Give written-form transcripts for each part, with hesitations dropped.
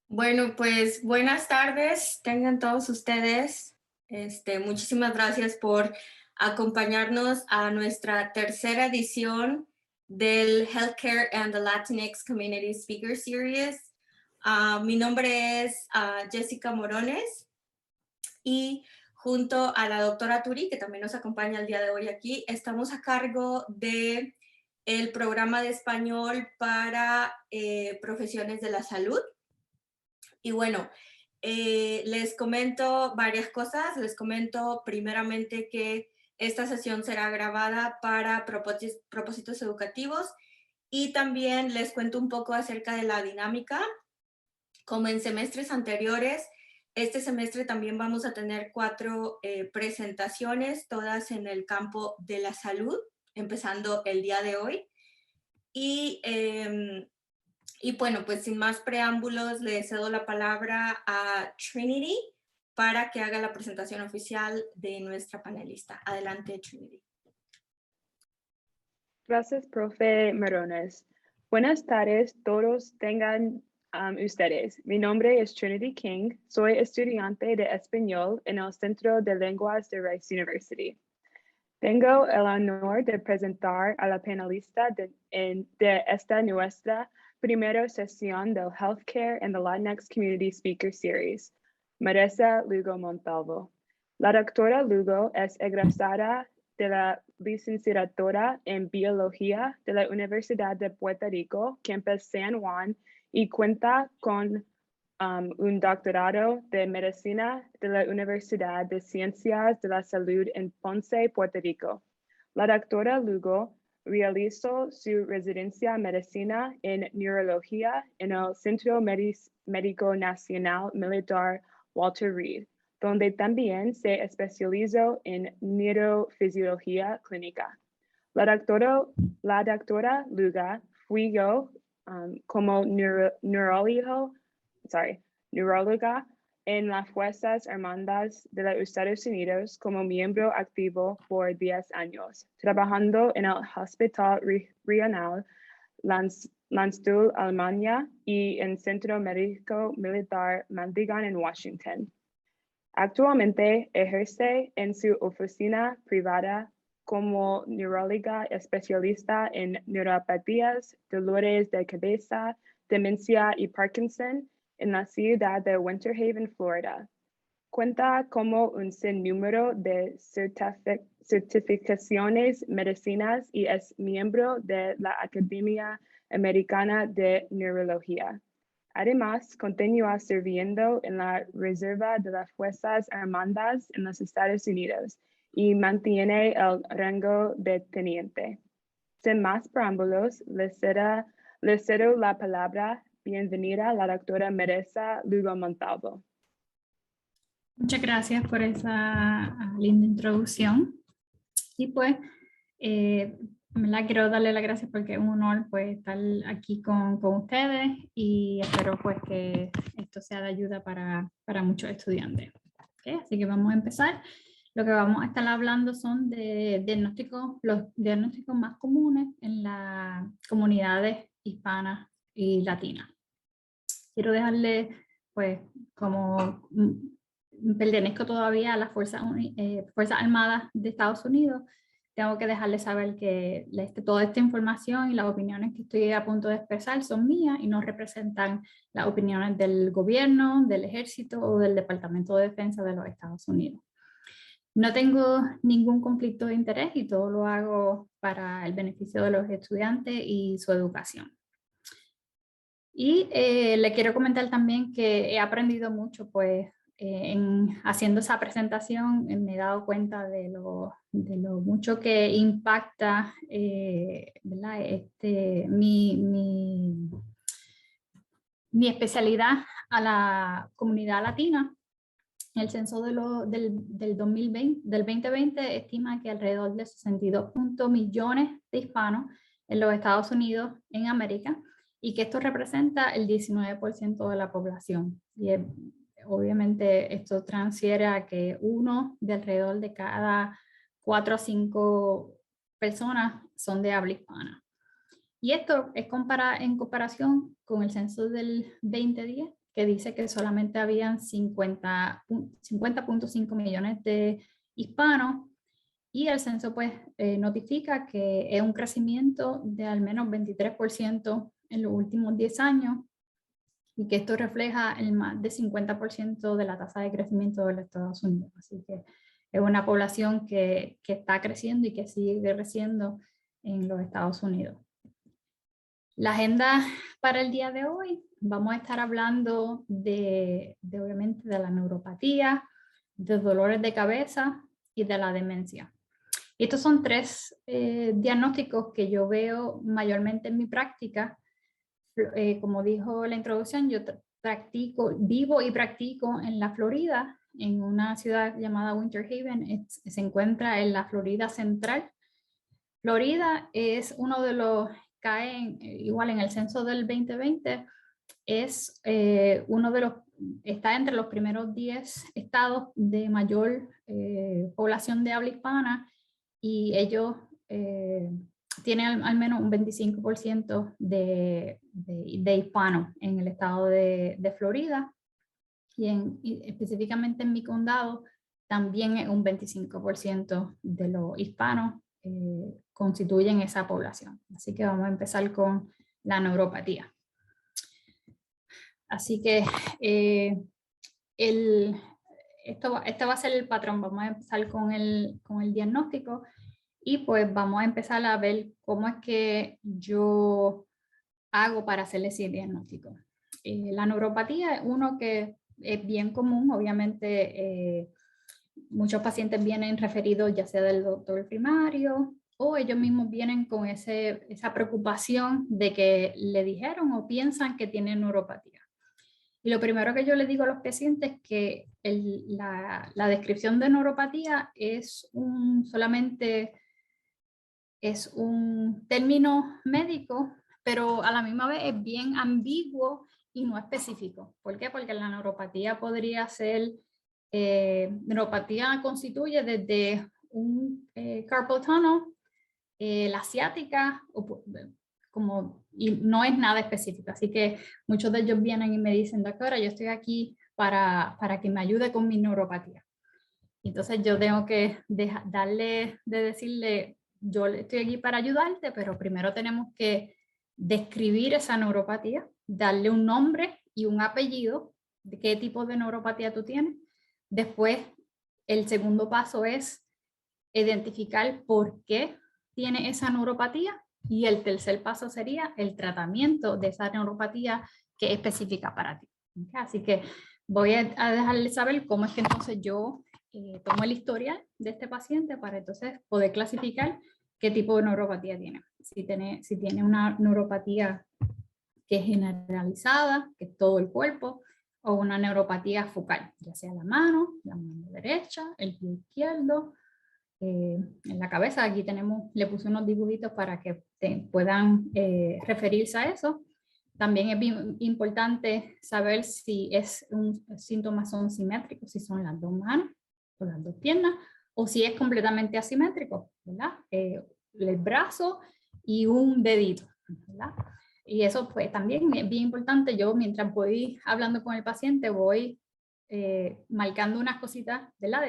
Bueno, pues buenas tardes, tengan todos ustedes. Muchísimas gracias por acompañarnos a nuestra tercera edición del Healthcare and the Latinx Community Speaker Series. Mi nombre es Jessica Morones y junto a la doctora Turi, que también nos acompaña el día de hoy aquí, estamos a cargo de el programa de español para profesiones de la salud. Y bueno, les comento varias cosas. Les comento primeramente que esta sesión será grabada para propósitos educativos y también les cuento un poco acerca de la dinámica. Como en semestres anteriores, este semestre también vamos a tener 4 presentaciones, todas en el campo de la salud, empezando el día de hoy. Y bueno, pues sin más preámbulos, le cedo la palabra a Trinity para que haga la presentación oficial de nuestra panelista. Adelante, Trinity. Gracias, profe Morones. Buenas tardes, todos tengan ustedes. Mi nombre es Trinity King. Soy estudiante de español en el Centro de Lenguas de Rice University. Tengo el honor de presentar a la panelista de esta nuestra primera sesión del Healthcare and the Latinx Community Speaker Series, Marisa Lugo Montalvo. La doctora Lugo es egresada de la licenciatura en Biología de la Universidad de Puerto Rico, Campus San Juan, y cuenta con un doctorado de Medicina de la Universidad de Ciencias de la Salud en Ponce, Puerto Rico. La doctora Lugo realizó su residencia en Medicina en Neurología en el Centro Médico Nacional Militar Walter Reed, donde también se especializó en neurofisiología clínica. La doctora Lugo fue como neuróloga en las Fuerzas Armadas de los Estados Unidos como miembro activo por 10 años, trabajando en el Hospital Regional Landstuhl, Alemania, y en Centro Médico Militar Madigan en Washington. Actualmente ejerce en su oficina privada como neuróloga especialista en neuropatías, dolores de cabeza, demencia y Parkinson en la ciudad de Winter Haven, Florida. Cuenta como un sinnúmero de certificaciones medicinas y es miembro de la Academia Americana de Neurología. Además, continúa sirviendo en la Reserva de las Fuerzas Armadas en los Estados Unidos y mantiene el rango de teniente. Sin más preámbulos, le cedo la palabra. Bienvenida la doctora Marisa Lugo Montalvo. Muchas gracias por esa linda introducción. Y pues, quiero darle las gracias porque es un honor pues, estar aquí con ustedes y espero pues que esto sea de ayuda para muchos estudiantes. ¿Okay? Así que vamos a empezar. Lo que vamos a estar hablando son de los diagnósticos más comunes en las comunidades hispanas y latinas. Quiero dejarle pues como pertenezco todavía a las Fuerzas Armadas de Estados Unidos, tengo que dejarles saber que toda esta información y las opiniones que estoy a punto de expresar son mías y no representan las opiniones del gobierno, del ejército o del Departamento de Defensa de los Estados Unidos. No tengo ningún conflicto de interés y todo lo hago para el beneficio de los estudiantes y su educación. Y le quiero comentar también que he aprendido mucho pues haciendo esa presentación me he dado cuenta de lo mucho que impacta ¿verdad? Mi especialidad a la comunidad latina. El censo del 2020 estima que alrededor de 62 millones de hispanos en los Estados Unidos, en América, y que esto representa el 19% de la población. Y obviamente esto transfiere a que uno de alrededor de cada 4 a 5 personas son de habla hispana. Y esto es en comparación con el censo del 2010, que dice que solamente habían 50.5 millones de hispanos, y el censo pues notifica que es un crecimiento de al menos 23% en los últimos 10 años, y que esto refleja el más de 50% de la tasa de crecimiento de los Estados Unidos. Así que es una población que está creciendo y que sigue creciendo en los Estados Unidos. La agenda para el día de hoy, vamos a estar hablando obviamente de la neuropatía, de dolores de cabeza y de la demencia. Y estos son tres diagnósticos que yo veo mayormente en mi práctica. Como dijo la introducción, yo vivo y practico en la Florida, en una ciudad llamada Winter Haven. Se encuentra en la Florida Central. Florida es uno de los, igual en el censo del 2020, es uno de los, está entre los primeros 10 estados de mayor población de habla hispana, y ellos tienen al menos un 25% de hispanos en el estado de Florida, y específicamente en mi condado también es un 25% de los hispanos constituyen esa población. Así que vamos a empezar con la neuropatía. Así que este va a ser el patrón. Vamos a empezar con el diagnóstico, y pues vamos a empezar a ver cómo es que yo hago para hacerle ese diagnóstico. La neuropatía es uno que es bien común. Obviamente muchos pacientes vienen referidos ya sea del doctor primario, o ellos mismos vienen con esa preocupación de que le dijeron o piensan que tienen neuropatía. Y lo primero que yo les digo a los pacientes es que la descripción de neuropatía es solamente un término médico, pero a la misma vez es bien ambiguo y no específico. ¿Por qué? Porque la neuropatía podría ser, neuropatía constituye desde un carpal tunnel, la ciática, y no es nada específico. Así que muchos de ellos vienen y me dicen: doctora, yo estoy aquí para que me ayude con mi neuropatía. Entonces yo tengo que decirle: yo estoy aquí para ayudarte, pero primero tenemos que describir esa neuropatía, darle un nombre y un apellido de qué tipo de neuropatía tú tienes. Después, el segundo paso es identificar por qué tiene esa neuropatía, y el tercer paso sería el tratamiento de esa neuropatía que es específica para ti. ¿Okay? Así que voy a dejarles saber cómo es que entonces yo tomo el historial de este paciente para entonces poder clasificar qué tipo de neuropatía tiene. Si tiene una neuropatía que es generalizada, que es todo el cuerpo, o una neuropatía focal, ya sea la mano derecha, el pie izquierdo, en la cabeza. Aquí le puse unos dibujitos para que puedan referirse a eso. También es bien importante saber si síntomas son simétricos, si son las dos manos o las dos piernas, o si es completamente asimétrico, ¿verdad? El brazo y un dedito, ¿verdad? Y eso pues también es bien importante. Yo, mientras voy hablando con el paciente, voy marcando unas cositas, ¿verdad?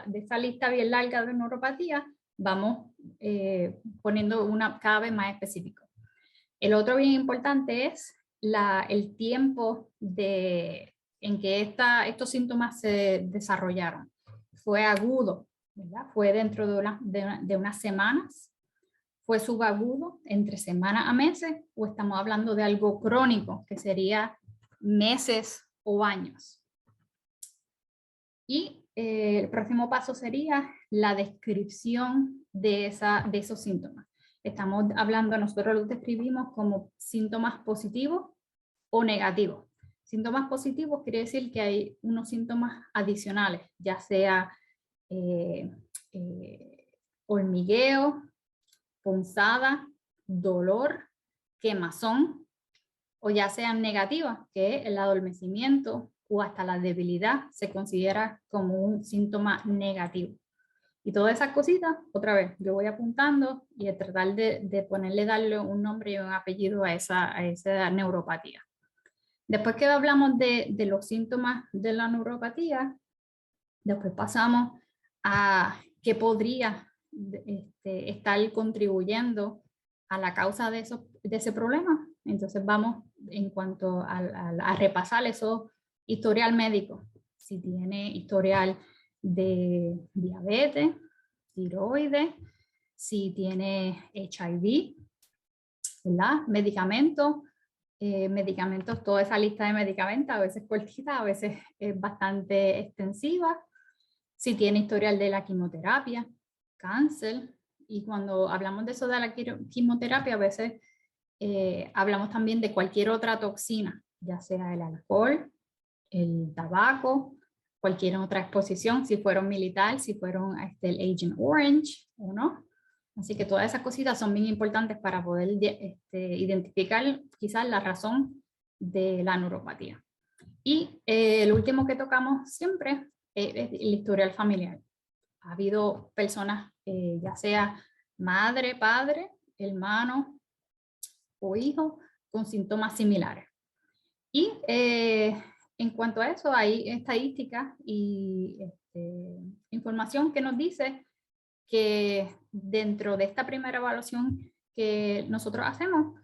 De esta lista bien larga de neuropatía, vamos poniendo una cada vez más específico. El otro bien importante es el tiempo en que estos síntomas se desarrollaron. Fue agudo, ¿verdad? Fue dentro de unas semanas. Fue subagudo, entre semanas a meses, o estamos hablando de algo crónico, que sería meses o años. Y el próximo paso sería la descripción de esos síntomas. Estamos hablando, nosotros los describimos como síntomas positivos o negativos. Síntomas positivos quiere decir que hay unos síntomas adicionales, ya sea hormigueo, punzada, dolor, quemazón, o ya sean negativas, que el adormecimiento o hasta la debilidad se considera como un síntoma negativo. Y todas esas cositas, otra vez, yo voy apuntando y a tratar de darle un nombre y un apellido a esa neuropatía. Después que hablamos de los síntomas de la neuropatía, después pasamos a qué podría estar contribuyendo a la causa de ese problema. Entonces vamos en cuanto a repasar eso historial médico. Si tiene historial de diabetes, tiroides, si tiene HIV, ¿verdad? Medicamentos, toda esa lista de medicamentos, a veces cortita, a veces es bastante extensiva. Si tiene historial de la quimioterapia, cáncer, y cuando hablamos de eso de la quimioterapia, a veces hablamos también de cualquier otra toxina, ya sea el alcohol, el tabaco, cualquier otra exposición, si fueron militar, si fueron el Agent Orange o no. Así que todas esas cositas son bien importantes para poder identificar quizás la razón de la neuropatía. Y el último que tocamos siempre es el historial familiar. Ha habido personas, ya sea madre, padre, hermano o hijo, con síntomas similares. Y en cuanto a eso, hay estadísticas y información que nos dice que dentro de esta primera evaluación que nosotros hacemos,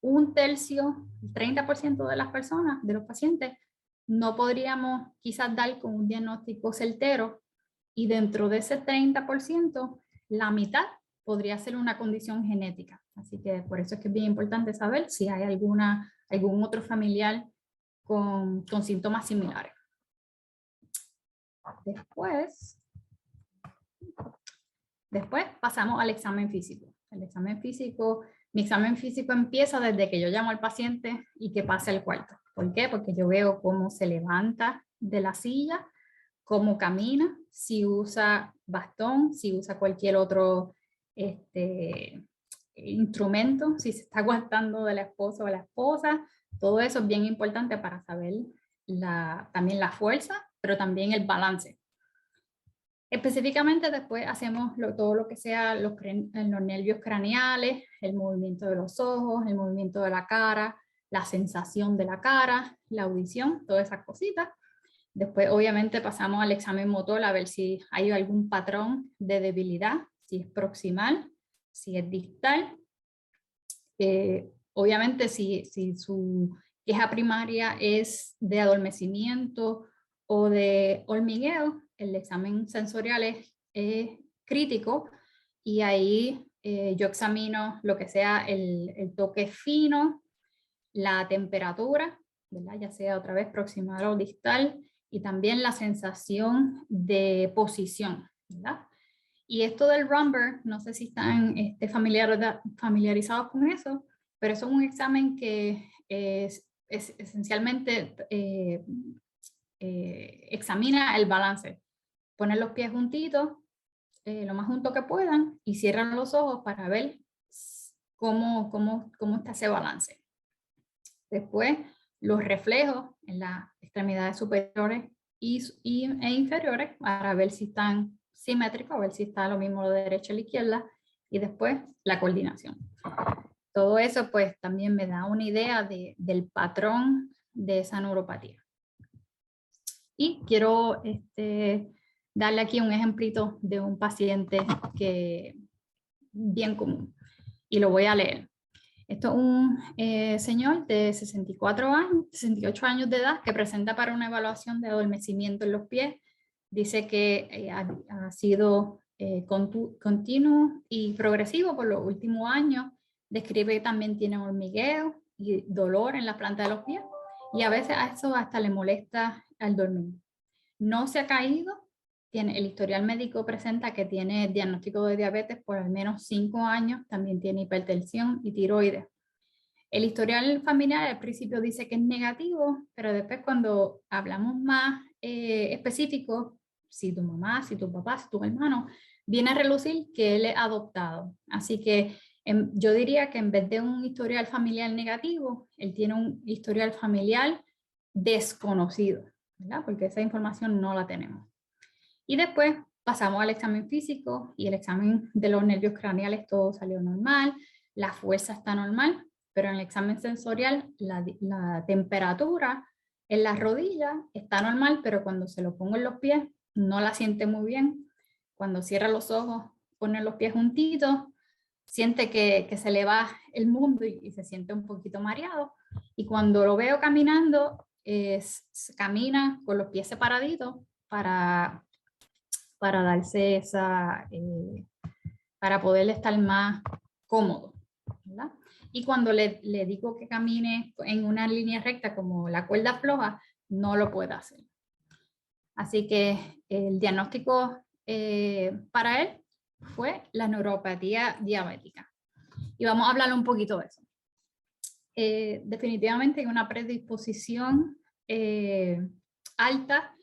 1/3, 30% de las personas, de los pacientes, no podríamos quizás dar con un diagnóstico certero, y dentro de ese 30%, la mitad podría ser una condición genética. Así que por eso es que es bien importante saber si hay algún otro familiar con síntomas similares. Después pasamos al examen físico. El examen físico, mi examen físico empieza desde que yo llamo al paciente y que pase al cuarto. ¿Por qué? Porque yo veo cómo se levanta de la silla, cómo camina, si usa bastón, si usa cualquier otro instrumento, si se está aguantando del esposo o la esposa. Todo eso es bien importante para saber también la fuerza, pero también el balance. Específicamente después hacemos todo lo que sea los nervios craneales, el movimiento de los ojos, el movimiento de la cara, la sensación de la cara, la audición, todas esas cositas. Después obviamente pasamos al examen motor a ver si hay algún patrón de debilidad, si es proximal, si es distal. Obviamente si su queja primaria es de adormecimiento o de hormigueo, el examen sensorial es crítico, y ahí yo examino lo que sea el toque fino, la temperatura, ¿verdad? Ya sea otra vez proximal o distal, y también la sensación de posición, ¿verdad? Y esto del rumbar, no sé si están familiarizados con eso, pero eso es un examen que es esencialmente examina el balance. Ponen los pies juntitos, lo más juntos que puedan, y cierran los ojos para ver cómo está ese balance. Después, los reflejos en las extremidades superiores e inferiores para ver si están simétricos, a ver si está lo mismo de derecha a la izquierda, y después la coordinación. Todo eso pues también me da una idea del patrón de esa neuropatía. Y quiero darle aquí un ejemplito de un paciente bien común, y lo voy a leer. Esto es un señor de 68 años de edad que presenta para una evaluación de adormecimiento en los pies. Dice que ha sido continuo y progresivo por los últimos años. Describe que también tiene hormigueo y dolor en la planta de los pies, y a veces a eso hasta le molesta al dormir. No se ha caído. El historial médico presenta que tiene diagnóstico de diabetes por al menos 5 años, también tiene hipertensión y tiroides. El historial familiar al principio dice que es negativo, pero después cuando hablamos más específico, si tu mamá, si tu papá, si tu hermano, viene a relucir que él es adoptado. Así que yo diría que en vez de un historial familiar negativo, él tiene un historial familiar desconocido, ¿verdad? Porque esa información no la tenemos. Y después pasamos al examen físico, y el examen de los nervios craneales, todo salió normal, la fuerza está normal, pero en el examen sensorial la temperatura en las rodillas está normal, pero cuando se lo pongo en los pies no la siente muy bien. Cuando cierra los ojos, pone los pies juntitos, siente que se le va el mundo y se siente un poquito mareado. Y cuando lo veo caminando, camina con los pies separaditos para darse esa, para poder estar más cómodo, ¿verdad? Y cuando le digo que camine en una línea recta como la cuerda floja, no lo puede hacer. Así que el diagnóstico para él fue la neuropatía diabética. Y vamos a hablar un poquito de eso. Definitivamente hay una predisposición alta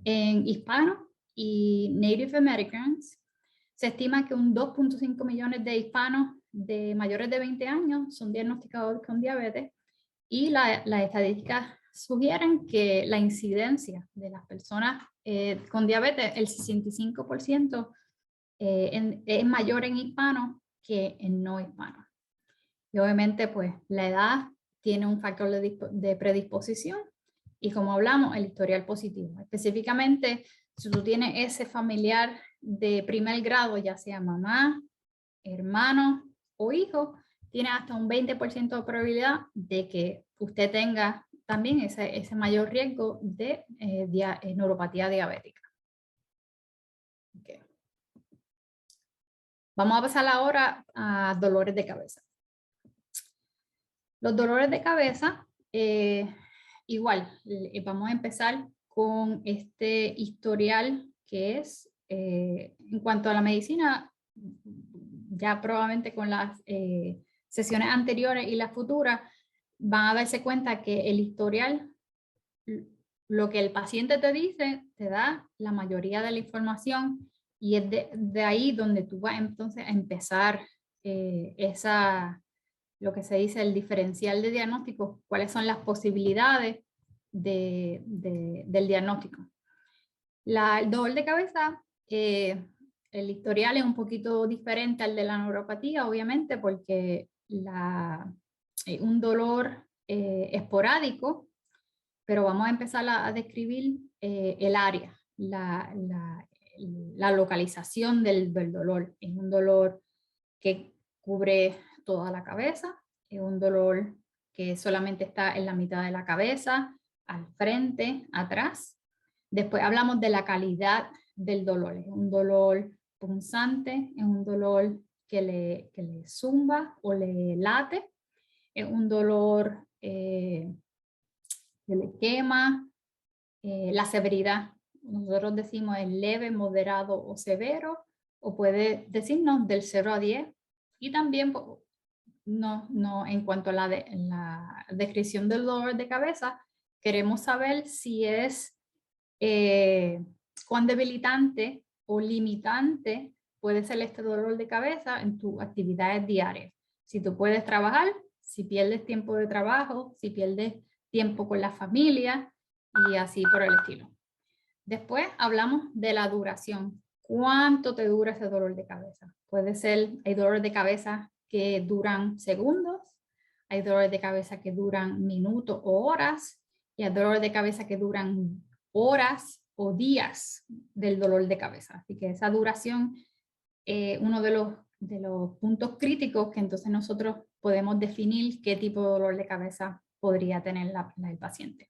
en hispanos y Native Americans. Se estima que un 2.5 millones de hispanos de mayores de 20 años son diagnosticados con diabetes y las estadísticas sugieren que la incidencia de las personas con diabetes, el 65% es mayor en hispanos que en no hispanos. Y obviamente pues la edad tiene un factor de predisposición y como hablamos, el historial positivo. Específicamente, si tú tienes ese familiar de primer grado, ya sea mamá, hermano o hijo, tiene hasta un 20% de probabilidad de que usted tenga también ese mayor riesgo de neuropatía diabética. Okay. Vamos a pasar ahora a dolores de cabeza. Los dolores de cabeza, igual, vamos a empezar con este historial que es, en cuanto a la medicina, ya probablemente con las sesiones anteriores y las futuras, van a darse cuenta que el historial, lo que el paciente te dice, te da la mayoría de la información y es de ahí donde tú vas entonces a empezar lo que se dice el diferencial de diagnóstico, cuáles son las posibilidades del diagnóstico. El dolor de cabeza, el historial es un poquito diferente al de la neuropatía, obviamente, porque un dolor esporádico, pero vamos a empezar a describir el área, la localización del dolor. Es un dolor que cubre toda la cabeza, es un dolor que solamente está en la mitad de la cabeza, al frente, atrás. Después hablamos de la calidad del dolor. Es un dolor punzante, es un dolor que le zumba o le late, es un dolor que le quema, la severidad. Nosotros decimos es leve, moderado o severo, o puede decirnos del 0 a 10. Y también no, en cuanto a la descripción del dolor de cabeza, queremos saber si es cuán debilitante o limitante puede ser este dolor de cabeza en tus actividades diarias. Si tú puedes trabajar, si pierdes tiempo de trabajo, si pierdes tiempo con la familia y así por el estilo. Después hablamos de la duración. ¿Cuánto te dura ese dolor de cabeza? Puede ser, hay dolores de cabeza que duran segundos, hay dolores de cabeza que duran minutos o horas, y hay dolores de cabeza que duran horas o días del dolor de cabeza. Así que esa duración es uno de los puntos críticos que entonces nosotros podemos definir qué tipo de dolor de cabeza podría tener el paciente.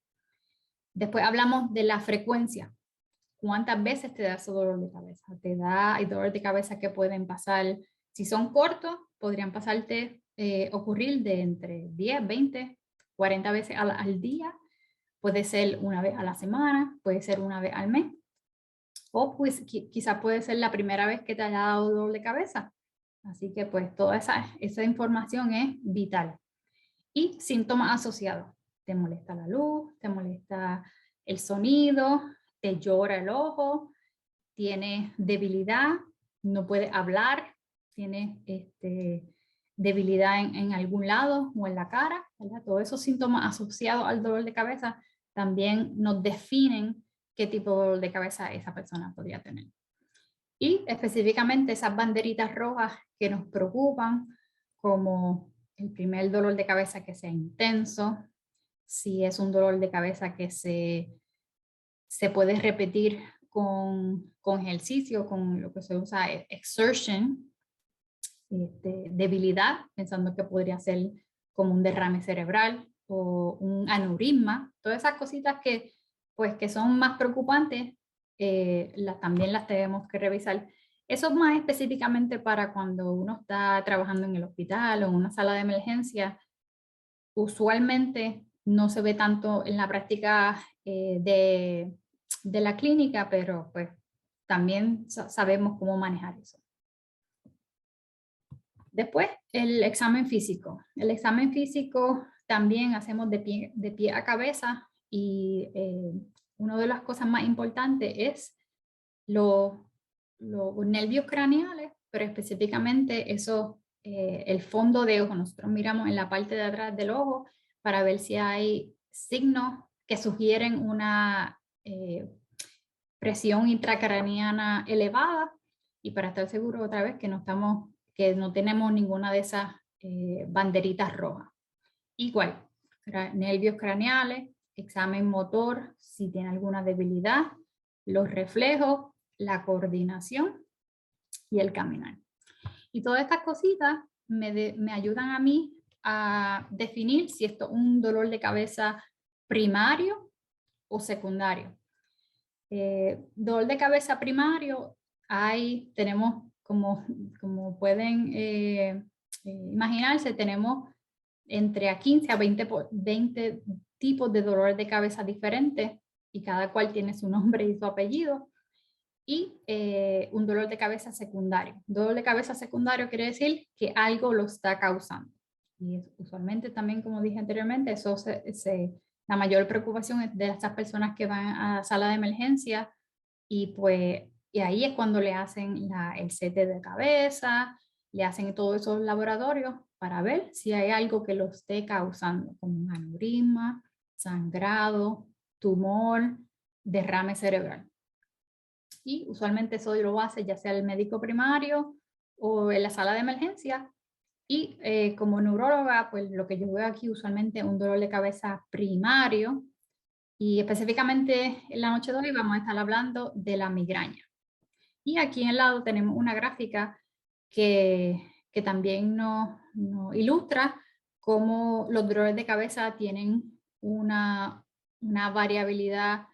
Después hablamos de la frecuencia. ¿Cuántas veces te da ese dolor de cabeza? Hay dolores de cabeza que pueden pasar, si son cortos, podrían ocurrir de entre 10, 20, 40 veces al día. Puede ser una vez a la semana, puede ser una vez al mes. O pues quizás puede ser la primera vez que te haya dado dolor de cabeza. Así que pues toda esa información es vital. Y síntomas asociados. Te molesta la luz, te molesta el sonido, te llora el ojo, tienes debilidad, no puedes hablar, tienes debilidad en algún lado o en la cara, ¿verdad? Todos esos síntomas asociados al dolor de cabeza también nos definen qué tipo de dolor de cabeza esa persona podría tener. Y específicamente esas banderitas rojas que nos preocupan, como el primer dolor de cabeza que sea intenso, si es un dolor de cabeza que se puede repetir con ejercicio, con lo que se usa exertion, debilidad, pensando que podría ser como un derrame cerebral o un aneurisma, todas esas cositas que, pues, que son más preocupantes, también las tenemos que revisar. Eso es más específicamente para cuando uno está trabajando en el hospital o en una sala de emergencia. Usualmente no se ve tanto en la práctica de la clínica, pero pues también sabemos cómo manejar eso. Después, el examen físico. El examen físico también hacemos de pie a cabeza y una de las cosas más importantes es los nervios craneales, pero específicamente eso, el fondo de ojo. Nosotros miramos en la parte de atrás del ojo para ver si hay signos que sugieren una presión intracraniana elevada y para estar seguro otra vez que no tenemos ninguna de esas banderitas rojas. Igual, nervios craneales, examen motor, si tiene alguna debilidad, los reflejos, la coordinación y el caminar. Y todas estas cositas me ayudan a mí a definir si esto es un dolor de cabeza primario o secundario. Dolor de cabeza primario, tenemos, como pueden imaginarse, tenemos entre a 15 a 20 tipos de dolor de cabeza diferentes y cada cual tiene su nombre y su apellido. Y un dolor de cabeza secundario. Dolor de cabeza secundario quiere decir que algo lo está causando. Y usualmente también, como dije anteriormente, la mayor preocupación es de estas personas que van a la sala de emergencia y ahí es cuando le hacen el CT de cabeza, le hacen todos esos laboratorios para ver si hay algo que lo esté causando, como un aneurisma, sangrado, tumor, derrame cerebral. Y usualmente eso lo hace ya sea el médico primario o en la sala de emergencia. Y como neuróloga, pues lo que yo veo aquí usualmente es un dolor de cabeza primario. Y específicamente en la noche de hoy vamos a estar hablando de la migraña. Y aquí en el lado tenemos una gráfica que también nos ilustra cómo los dolores de cabeza tienen una variabilidad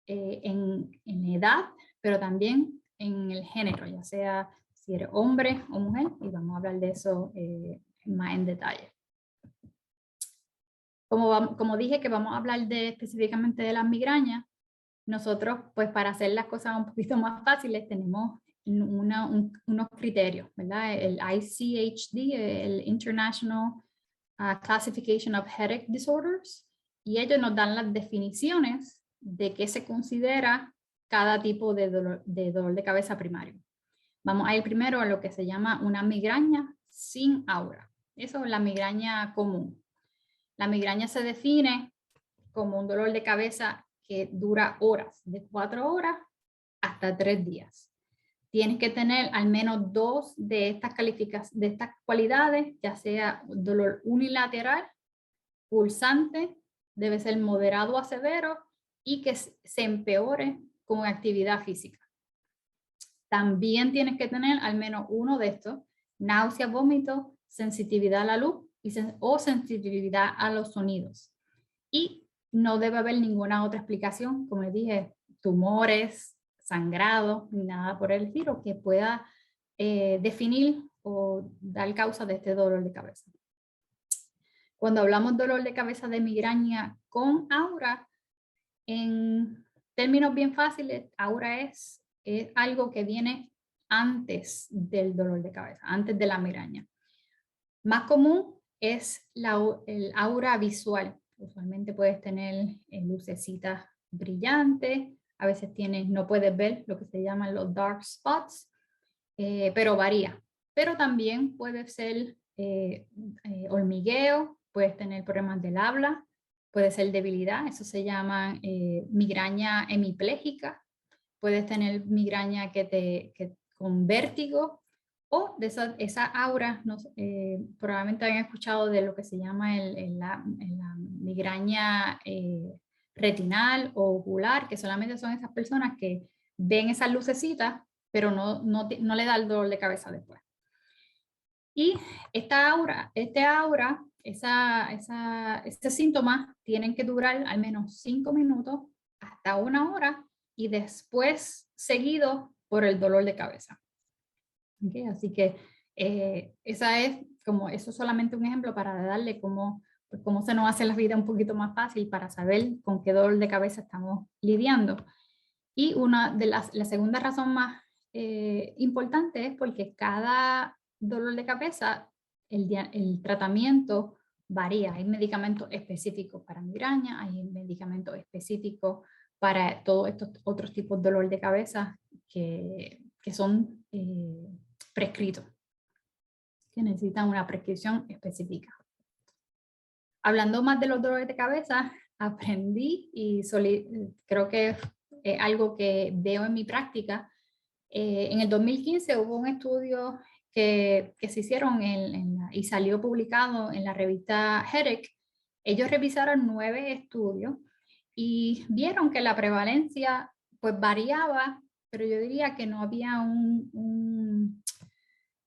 en edad, pero también en el género, ya sea si eres hombre o mujer, y vamos a hablar de eso más en detalle. Como dije que vamos a hablar específicamente de las migrañas, nosotros, pues para hacer las cosas un poquito más fáciles, tenemos unos criterios, ¿verdad? El ICHD, el International Classification of Headache Disorders, y ellos nos dan las definiciones de qué se considera cada tipo de dolor de cabeza primario. Vamos a ir primero a lo que se llama una migraña sin aura. Eso es la migraña común. La migraña se define como un dolor de cabeza que dura horas, de 4 horas hasta 3 días. Tienes que tener al menos 2 de estas cualidades, ya sea dolor unilateral, pulsante, debe ser moderado a severo y que se empeore con actividad física. También tienes que tener al menos uno de estos: náusea, vómito, sensitividad a la luz o sensitividad a los sonidos. Y no debe haber ninguna otra explicación, como les dije, tumores, sangrado, ni nada por el estilo que pueda definir o dar causa de este dolor de cabeza. Cuando hablamos de dolor de cabeza de migraña con aura, en términos bien fáciles, aura es algo que viene antes del dolor de cabeza, antes de la migraña. Más común es el aura visual. Usualmente puedes tener lucecitas brillantes, a veces no puedes ver lo que se llaman los dark spots, pero varía. Pero también puede ser hormigueo, puedes tener problemas del habla, puede ser debilidad, eso se llama migraña hemipléjica, puedes tener migraña con vértigo o de esa aura, probablemente han escuchado de lo que se llama la migraña retinal o ocular, que solamente son esas personas que ven esas lucecitas, pero no le da el dolor de cabeza después. Y estos síntomas tienen que durar al menos 5 minutos hasta 1 hora y después seguido por el dolor de cabeza. ¿Okay? Así que eso es solamente un ejemplo para darle cómo se nos hace la vida un poquito más fácil para saber con qué dolor de cabeza estamos lidiando. Y la segunda razón más importante es porque cada dolor de cabeza, el tratamiento varía. Hay medicamentos específicos para migraña, hay medicamentos específicos para todos estos otros tipos de dolor de cabeza que son prescritos, que necesitan una prescripción específica. Hablando más de los dolores de cabeza, aprendí y creo que es algo que veo en mi práctica. En el 2015 hubo un estudio que se hicieron y salió publicado en la revista Headache. Ellos revisaron 9 estudios y vieron que la prevalencia pues variaba, pero yo diría que no había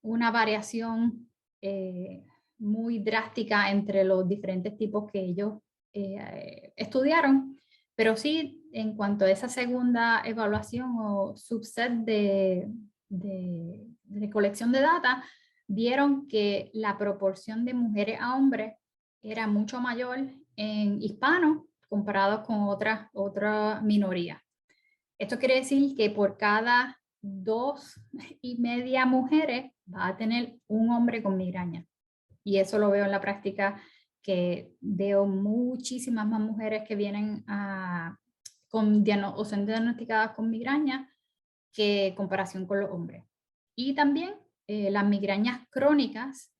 una variación muy drástica entre los diferentes tipos que ellos estudiaron, pero sí en cuanto a esa segunda evaluación o subset de colección de data, vieron que la proporción de mujeres a hombres era mucho mayor en hispanos comparado con otra minoría. Esto quiere decir que por cada 2,5 mujeres va a tener un hombre con migraña. Y eso lo veo en la práctica, que veo muchísimas más mujeres que vienen o son diagnosticadas con migraña que en comparación con los hombres. Y también las migrañas crónicas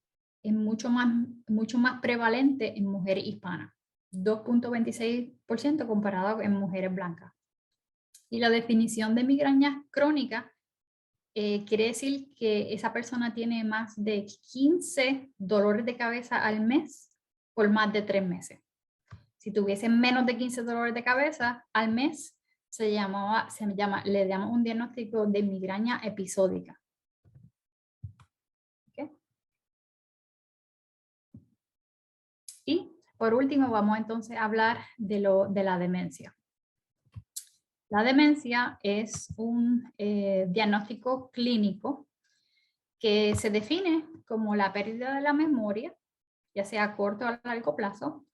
es mucho más prevalente en mujeres hispanas, 2.26% comparado en mujeres blancas. Y la definición de migraña crónica quiere decir que esa persona tiene más de 15 dolores de cabeza al mes por más de 3 meses. Si tuviese menos de 15 dolores de cabeza al mes, le damos un diagnóstico de migraña episódica. ¿Okay? Y por último vamos entonces a hablar de la demencia. La demencia es un diagnóstico clínico que se define como la pérdida de la memoria, ya sea a corto o a largo plazo.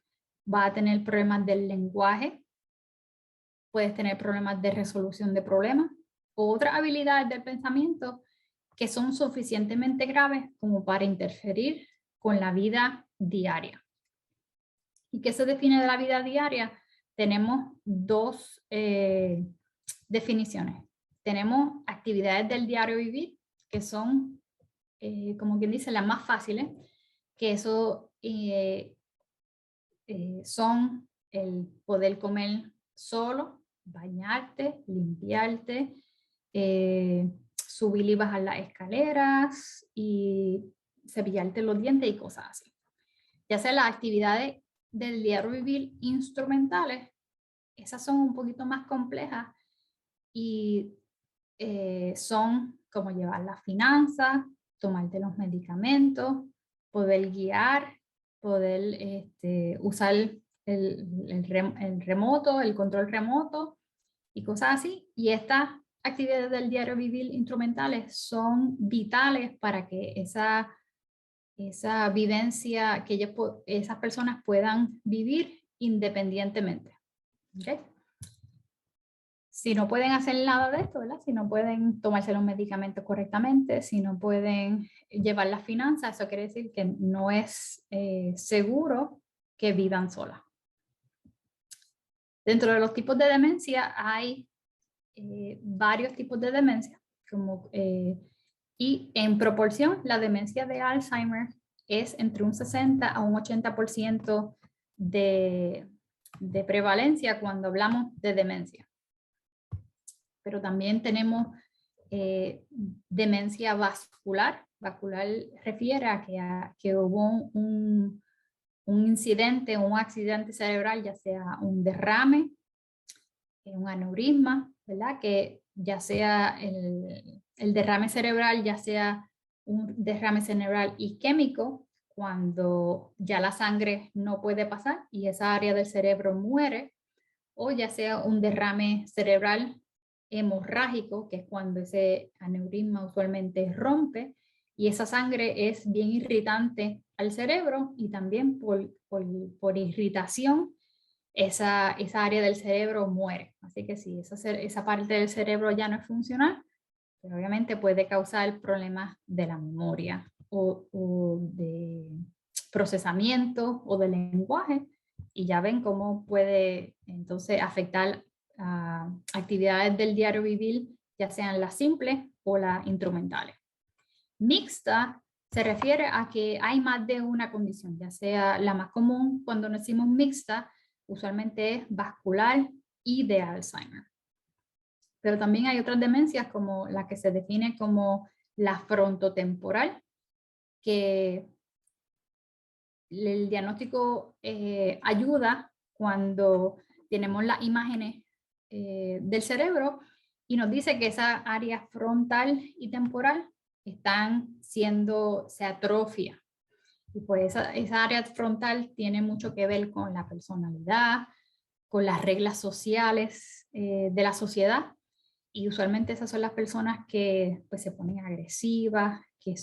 Va a tener problemas del lenguaje, puedes tener problemas de resolución de problemas o otras habilidades del pensamiento que son suficientemente graves como para interferir con la vida diaria. ¿Y qué se define de la vida diaria? Tenemos 2 definiciones. Tenemos actividades del diario vivir, que son, como quien dice, las más fáciles, que eso son el poder comer solo, bañarte, limpiarte, subir y bajar las escaleras y cepillarte los dientes y cosas así. Ya sea las actividades del diario vivir instrumentales, esas son un poquito más complejas y son como llevar las finanzas, tomarte los medicamentos, poder guiar, poder usar el remoto, el control remoto y cosas así. Y estas actividades del diario vivir instrumentales son vitales para que esa vivencia, que esas personas puedan vivir independientemente. ¿Okay? Si no pueden hacer nada de esto, ¿verdad? Si no pueden tomarse los medicamentos correctamente, si no pueden llevar las finanzas, eso quiere decir que no es seguro que vivan solas. Dentro de los tipos de demencia hay varios tipos de demencia, y en proporción la demencia de Alzheimer es entre un 60 a un 80% de prevalencia cuando hablamos de demencia. Pero también tenemos demencia vascular, vascular refiere a que hubo un incidente, un accidente cerebral, ya sea un derrame, un aneurisma, ¿verdad? Que ya sea el derrame cerebral, ya sea un derrame cerebral isquémico, cuando ya la sangre no puede pasar y esa área del cerebro muere, o ya sea un derrame cerebral hemorrágico, que es cuando ese aneurisma usualmente rompe y esa sangre es bien irritante al cerebro y también por irritación esa área del cerebro muere. Así que si esa parte del cerebro ya no es funcional, pues obviamente puede causar problemas de la memoria o de procesamiento o de lenguaje. Y ya ven cómo puede entonces afectar a actividades del diario vivir, ya sean las simples o las instrumentales. Mixta se refiere a que hay más de una condición, ya sea la más común cuando decimos mixta, usualmente es vascular y de Alzheimer. Pero también hay otras demencias como la que se define como la frontotemporal, que el diagnóstico ayuda cuando tenemos las imágenes del cerebro y nos dice que esa área frontal y temporal se atrofia. Y pues esa área frontal tiene mucho que ver con la personalidad, con las reglas sociales de la sociedad. Y usualmente esas son las personas que pues, se ponen agresivas, que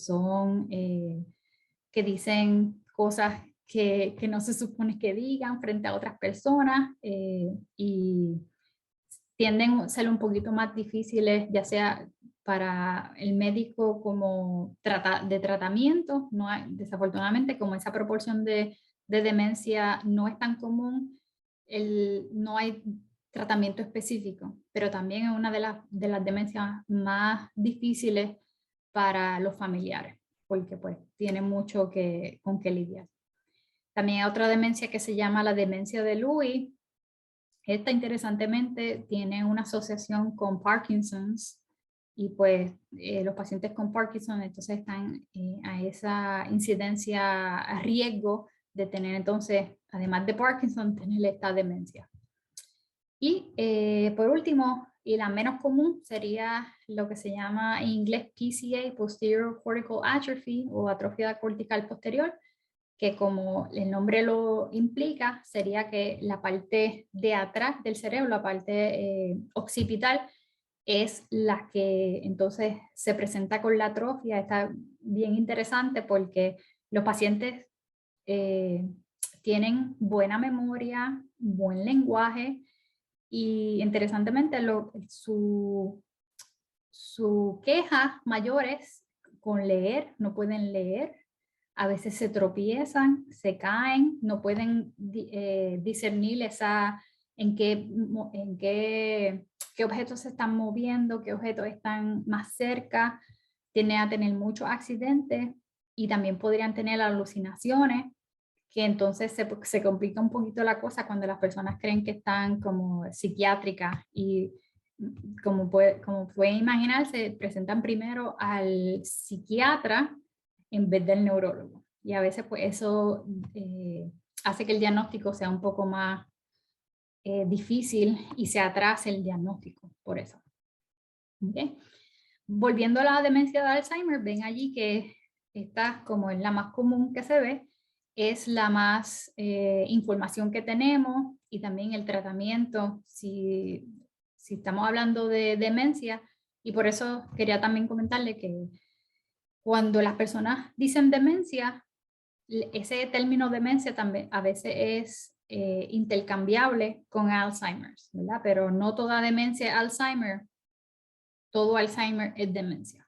dicen cosas que no se supone que digan frente a otras personas y tienden a ser un poquito más difíciles, ya sea para el médico como de tratamiento. No hay, desafortunadamente, como esa proporción de demencia no es tan común, no hay tratamiento específico, pero también es una de las demencias más difíciles para los familiares, porque pues tiene mucho con que lidiar. También hay otra demencia que se llama la demencia de Lewy. Esta, interesantemente, tiene una asociación con Parkinson's y pues los pacientes con Parkinson entonces están a esa incidencia, a riesgo de tener entonces, además de Parkinson, tener esta demencia. Y por último, y la menos común, sería lo que se llama en inglés PCA, Posterior Cortical Atrophy o atrofia cortical posterior, que como el nombre lo implica, sería que la parte de atrás del cerebro, la parte occipital, es la que entonces se presenta con la atrofia. Está bien interesante porque los pacientes tienen buena memoria, buen lenguaje y interesantemente su queja mayor es con leer, no pueden leer. A veces se tropiezan, se caen, no pueden discernir qué objetos se están moviendo, qué objetos están más cerca. Tienden a tener muchos accidentes y también podrían tener alucinaciones, que entonces se complica un poquito la cosa cuando las personas creen que están como psiquiátricas y como pueden imaginar, se presentan primero al psiquiatra en vez del neurólogo. Y a veces pues eso hace que el diagnóstico sea un poco más difícil y se atrase el diagnóstico por eso. ¿Okay? Volviendo a la demencia de Alzheimer, ven allí que esta, como es la más común que se ve, es la más información que tenemos y también el tratamiento, si estamos hablando de demencia, y por eso quería también comentarle que cuando las personas dicen demencia, ese término demencia también a veces es intercambiable con Alzheimer, ¿verdad? Pero no toda demencia es Alzheimer, todo Alzheimer es demencia.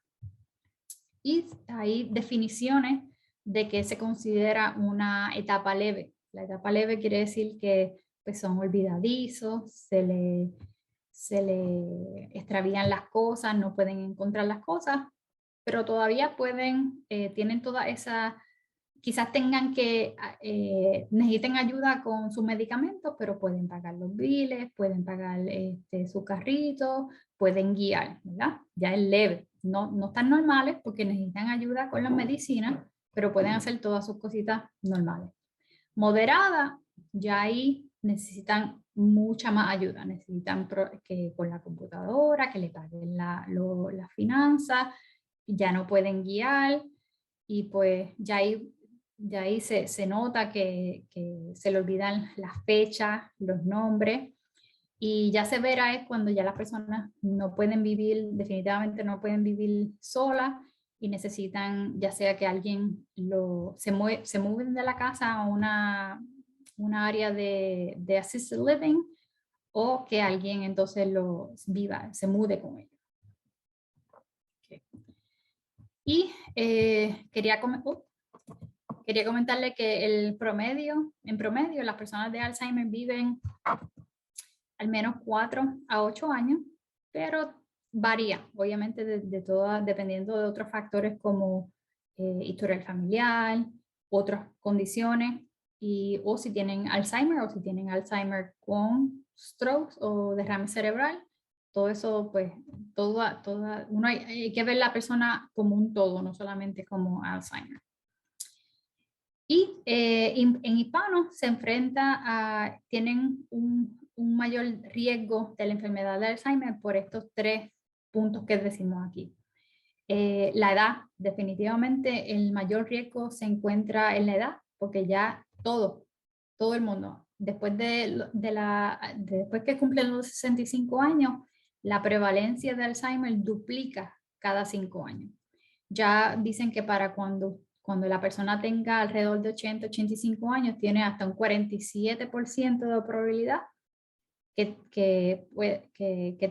Y hay definiciones de que se considera una etapa leve. La etapa leve quiere decir que pues, son olvidadizos, se le extravían las cosas, no pueden encontrar las cosas, pero todavía tienen toda esa, quizás tengan necesiten ayuda con sus medicamentos, pero pueden pagar los biles, pueden pagar su carrito, pueden guiar, ¿verdad? Ya es leve, no están normales porque necesitan ayuda con las medicinas, pero pueden hacer todas sus cositas normales. Moderada, ya ahí necesitan mucha más ayuda, necesitan que con la computadora, que le paguen las finanzas, ya no pueden guiar y pues ya ahí se nota que se le olvidan las fechas, los nombres y ya severa es cuando ya las personas no pueden vivir, definitivamente no pueden vivir solas y necesitan ya sea que alguien se mueven de la casa a una área de assisted living o que alguien entonces se mude con ellos. Okay. Y quería comentarle que en promedio, las personas de Alzheimer viven al menos 4 a 8 años, pero varía, obviamente, dependiendo de otros factores como historial familiar, otras condiciones, o si tienen Alzheimer con strokes o derrame cerebral. Todo eso, pues, hay que ver la persona como un todo, no solamente como Alzheimer. Y en hispanos se tienen un mayor riesgo de la enfermedad de Alzheimer por estos 3 puntos que decimos aquí. La edad, definitivamente el mayor riesgo se encuentra en la edad, porque ya todo el mundo, después que cumplen los 65 años, la prevalencia de Alzheimer duplica cada 5 años. Ya dicen que para cuando la persona tenga alrededor de 85 años, tiene hasta un 47% de probabilidad que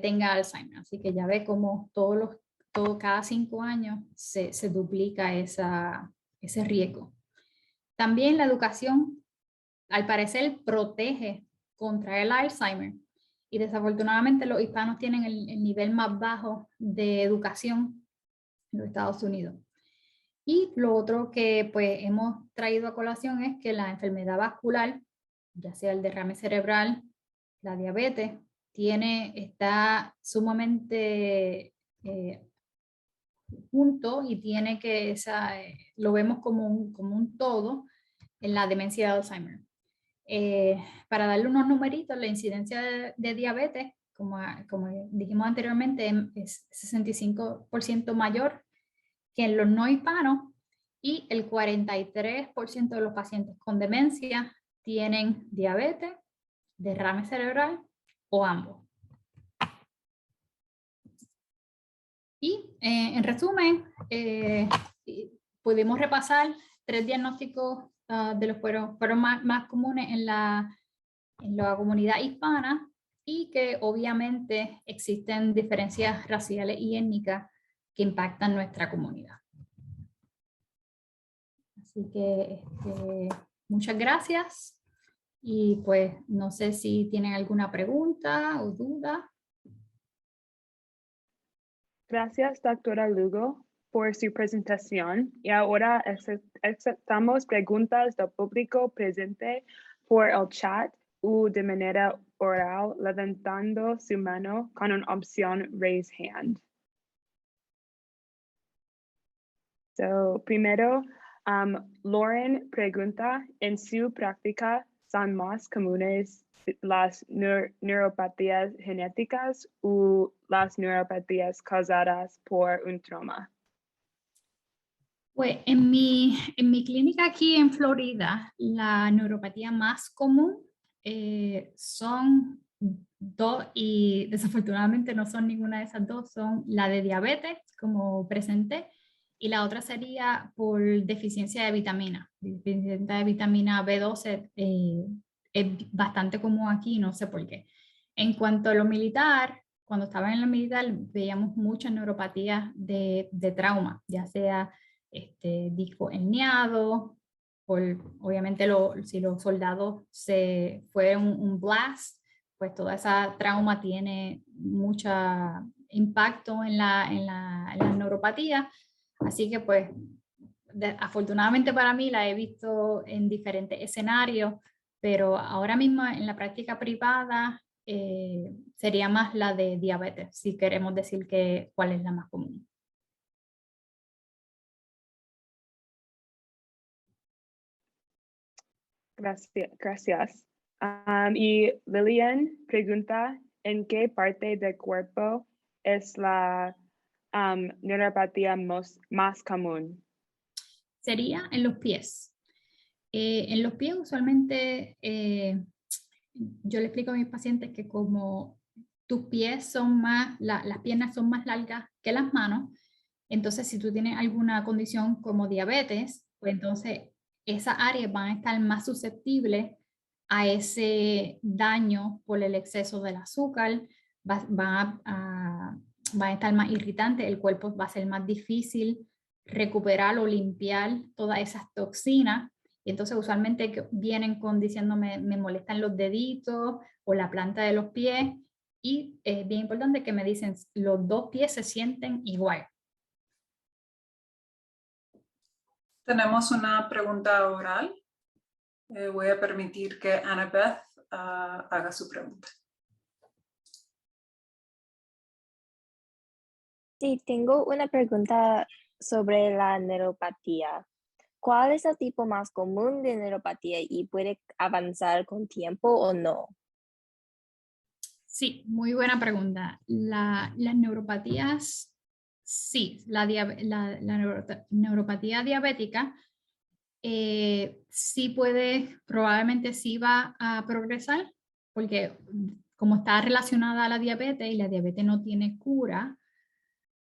tenga Alzheimer. Así que ya ve cómo cada 5 años se duplica ese riesgo. También la educación, al parecer, protege contra el Alzheimer. Y desafortunadamente los hispanos tienen el nivel más bajo de educación en los Estados Unidos. Y lo otro que pues hemos traído a colación es que la enfermedad vascular, ya sea el derrame cerebral, la diabetes, está sumamente junto y tiene lo vemos como un todo en la demencia de Alzheimer. Para darle unos numeritos, la incidencia de diabetes, como dijimos anteriormente, es 65% mayor que en los no hispanos y el 43% de los pacientes con demencia tienen diabetes, derrame cerebral o ambos. Y en resumen, pudimos repasar 3 diagnósticos de los fueron más comunes en la comunidad hispana y que obviamente existen diferencias raciales y étnicas que impactan nuestra comunidad. Así que muchas gracias y pues no sé si tienen alguna pregunta o duda. Gracias, doctora Lugo, por su presentación. Y ahora aceptamos preguntas del público presente por el chat o de manera oral, levantando su mano con una opción Raise Hand. So, primero, Lauren pregunta, ¿en su práctica son más comunes las neuropatías genéticas o las neuropatías causadas por un trauma? Pues en mi clínica aquí en Florida, la neuropatía más común son 2 y desafortunadamente no son ninguna de esas 2, son la de diabetes, como presenté, y la otra sería por deficiencia de vitamina. Deficiencia de vitamina B12 es bastante común aquí, no sé por qué. En cuanto a lo militar, cuando estaba en la militar veíamos muchas neuropatías de trauma, ya sea disco herniado, obviamente si los soldados fue un blast, pues toda esa trauma tiene mucho impacto en la neuropatía. Así que pues afortunadamente para mí la he visto en diferentes escenarios, pero ahora mismo en la práctica privada sería más la de diabetes, si queremos decir cuál es la más común. Gracias. Y Lilian pregunta, ¿en qué parte del cuerpo es la neuropatía más común? Sería en los pies. En los pies usualmente yo le explico a mis pacientes que como tus pies son más, las piernas son más largas que las manos, entonces si tú tienes alguna condición como diabetes, pues entonces esas áreas van a estar más susceptibles a ese daño por el exceso del azúcar, van a estar más irritantes, el cuerpo va a ser más difícil recuperar o limpiar todas esas toxinas. Y entonces usualmente vienen con diciéndome me molestan los deditos o la planta de los pies. Y es bien importante que me dicen los dos pies se sienten igual. Tenemos una pregunta oral. Voy a permitir que Annabeth haga su pregunta. Sí, tengo una pregunta sobre la neuropatía. ¿Cuál es el tipo más común de neuropatía y puede avanzar con tiempo o no? Sí, muy buena pregunta. Las neuropatías, sí, neuropatía diabética sí puede, probablemente sí va a progresar, porque como está relacionada a la diabetes y la diabetes no tiene cura,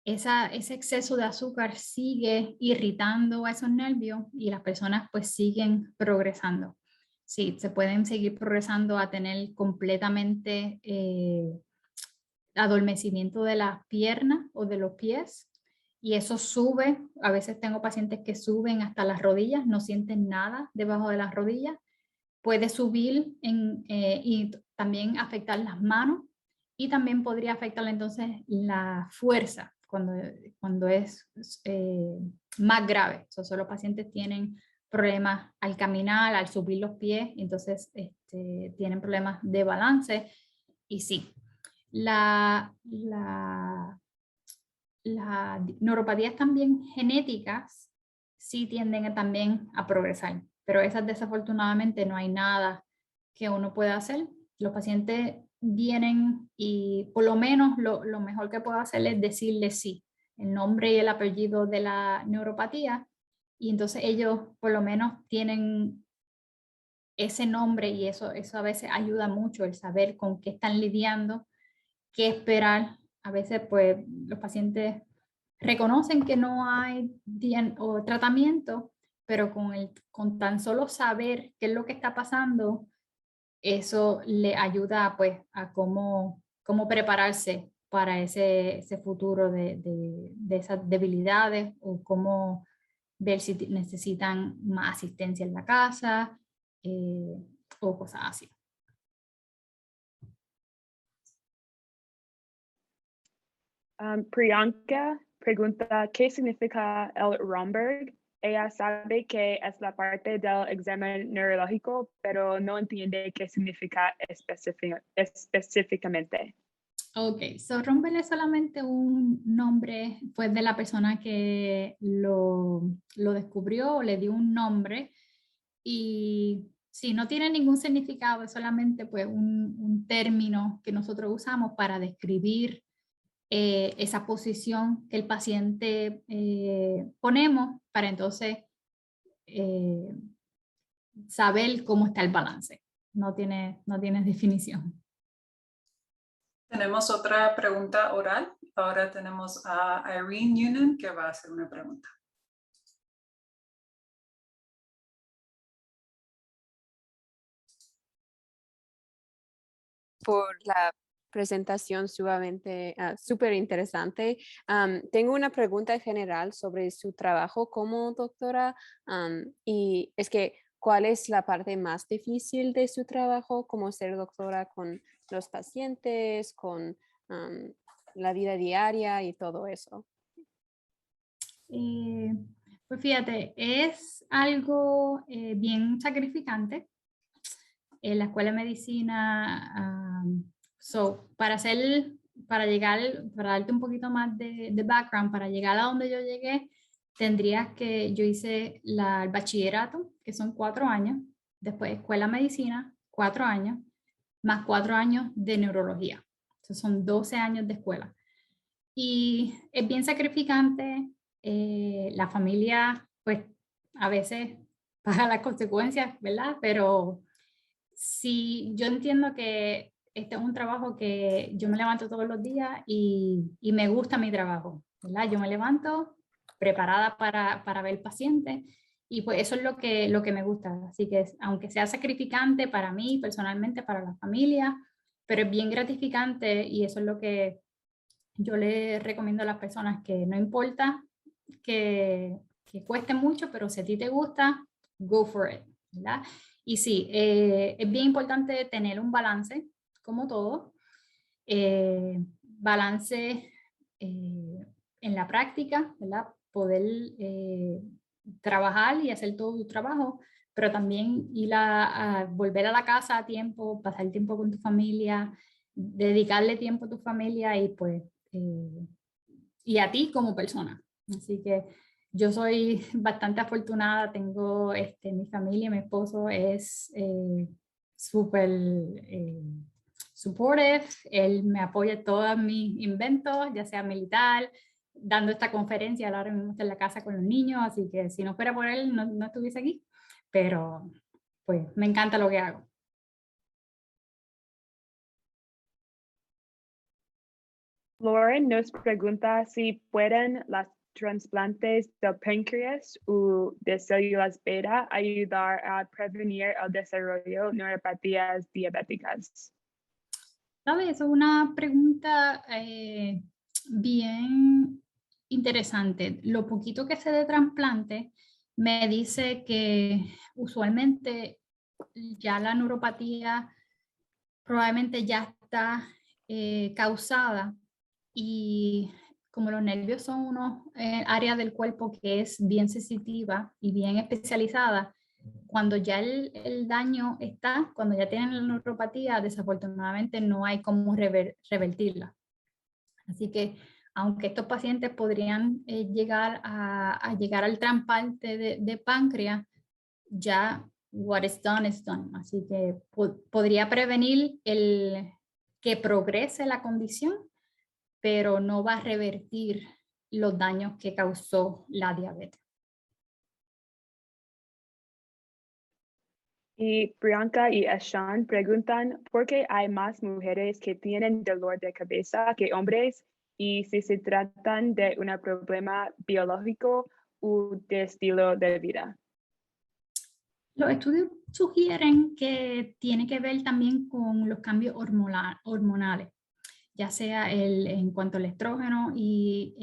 ese exceso de azúcar sigue irritando a esos nervios y las personas pues siguen progresando. Sí, se pueden seguir progresando a tener completamente adormecimiento de las piernas o de los pies y eso sube. A veces tengo pacientes que suben hasta las rodillas, no sienten nada debajo de las rodillas. Puede subir y también afectar las manos y también podría afectar entonces la fuerza cuando es más grave. Solo los pacientes tienen problemas al caminar, al subir los pies, entonces tienen problemas de balance y sí. Las neuropatías también genéticas sí tienden también a progresar, pero esas desafortunadamente no hay nada que uno pueda hacer. Los pacientes vienen y por lo menos lo mejor que puedo hacer es decirles sí, el nombre y el apellido de la neuropatía, y entonces ellos por lo menos tienen ese nombre y eso a veces ayuda mucho, el saber con qué están lidiando, qué esperar. A veces pues los pacientes reconocen que no hay o tratamiento, pero con tan solo saber qué es lo que está pasando, eso le ayuda pues a cómo prepararse para ese futuro de esas debilidades o cómo ver si necesitan más asistencia en la casa o cosas así. Priyanka pregunta, ¿qué significa el Romberg? Ella sabe que es la parte del examen neurológico, pero no entiende qué significa específicamente. Ok, so Romberg es solamente un nombre pues, de la persona que lo descubrió o le dio un nombre y sí, no tiene ningún significado, es solamente pues, un término que nosotros usamos para describir esa posición que el paciente ponemos para entonces saber cómo está el balance. No tiene definición. Tenemos otra pregunta oral. Ahora tenemos a Irene Noonan que va a hacer una pregunta. Por la presentación sumamente súper interesante. Tengo una pregunta general sobre su trabajo como doctora y es que ¿cuál es la parte más difícil de su trabajo como ser doctora con los pacientes, con la vida diaria y todo eso? Pues fíjate, es algo bien sacrificante. En la escuela de medicina, para llegar, para darte un poquito más de background, para llegar a donde yo llegué, yo hice el bachillerato, que son 4 años, después escuela de medicina, 4 años, más 4 años de neurología. Entonces son 12 años de escuela. Y es bien sacrificante, la familia pues a veces paga las consecuencias, ¿verdad? Pero sí, yo entiendo que este es un trabajo que yo me levanto todos los días y me gusta mi trabajo, ¿verdad? Yo me levanto preparada para ver pacientes y pues eso es lo que me gusta. Así que aunque sea sacrificante para mí personalmente, para la familia, pero es bien gratificante y eso es lo que yo le recomiendo a las personas, que no importa que cueste mucho, pero si a ti te gusta, go for it, ¿verdad? Y sí, es bien importante tener un balance, como todo, balance en la práctica, ¿verdad? Poder trabajar y hacer todo tu trabajo, pero también ir a volver a la casa a tiempo, pasar tiempo con tu familia, dedicarle tiempo a tu familia y pues y a ti como persona. Así que yo soy bastante afortunada, tengo mi familia, mi esposo es súper supportive, él me apoya en todos mis inventos, ya sea militar, dando esta conferencia, ahora mismo estoy en la casa con los niños, así que si no fuera por él no estuviese aquí, pero pues me encanta lo que hago. Lauren nos pregunta si pueden las trasplantes del páncreas o de células beta ayudar a prevenir el desarrollo de neuropatías diabéticas. ¿Sabes? Es una pregunta bien interesante. Lo poquito que sé de trasplante me dice que usualmente ya la neuropatía probablemente ya está causada y como los nervios son unos áreas del cuerpo que es bien sensitiva y bien especializada, cuando ya el daño está, cuando ya tienen la neuropatía, desafortunadamente no hay cómo revertirla. Así que aunque estos pacientes podrían llegar a llegar al trasplante de páncreas, ya what is done is done. Así que podría prevenir que progrese la condición, pero no va a revertir los daños que causó la diabetes. Y Priyanka y Ashan preguntan por qué hay más mujeres que tienen dolor de cabeza que hombres y si se tratan de un problema biológico o de estilo de vida. Los estudios sugieren que tiene que ver también con los cambios hormonales, ya sea en cuanto al estrógeno y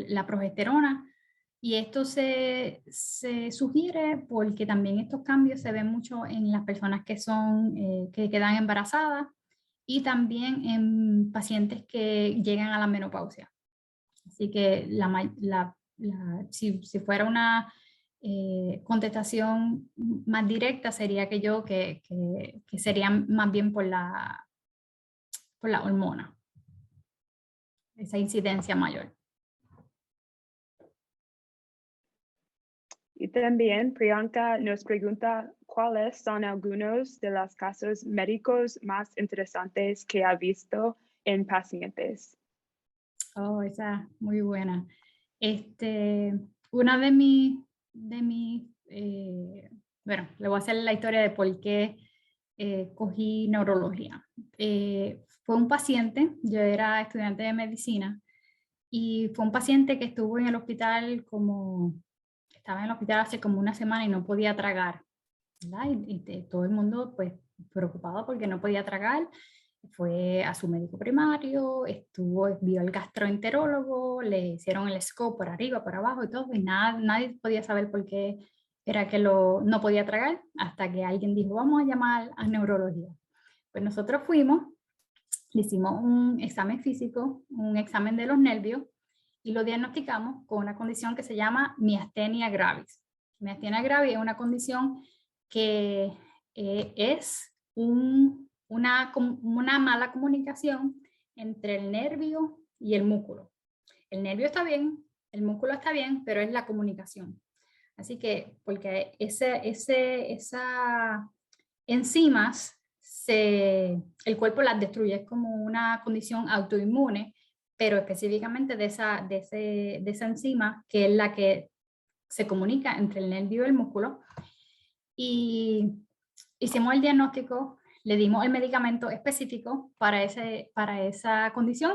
la progesterona. Y esto se sugiere porque también estos cambios se ven mucho en las personas que quedan embarazadas y también en pacientes que llegan a la menopausia. Así que si fuera una contestación más directa sería que sería más bien por la hormona, esa incidencia mayor. Y también Priyanka nos pregunta cuáles son algunos de los casos médicos más interesantes que ha visto en pacientes. Oh, esa muy buena. Una de mis, bueno, le voy a hacer la historia de por qué cogí neurología. Fue un paciente, yo era estudiante de medicina, y fue un paciente que estuvo en el hospital estaba en el hospital hace como una semana y no podía tragar, ¿verdad? Y todo el mundo pues preocupado porque no podía tragar. Fue a su médico primario, vio al gastroenterólogo, le hicieron el scope por arriba, por abajo y todo, y nadie podía saber por qué era que no podía tragar, hasta que alguien dijo, vamos a llamar a neurología. Pues nosotros fuimos, le hicimos un examen físico, un examen de los nervios, y lo diagnosticamos con una condición que se llama miastenia gravis. Miastenia gravis es una condición que es una mala comunicación entre el nervio y el músculo. El nervio está bien, el músculo está bien, pero es la comunicación. Así que, porque esas enzimas, el cuerpo las destruye, es como una condición autoinmune, pero específicamente de esa enzima, que es la que se comunica entre el nervio y el músculo. Y hicimos el diagnóstico, le dimos el medicamento específico para esa condición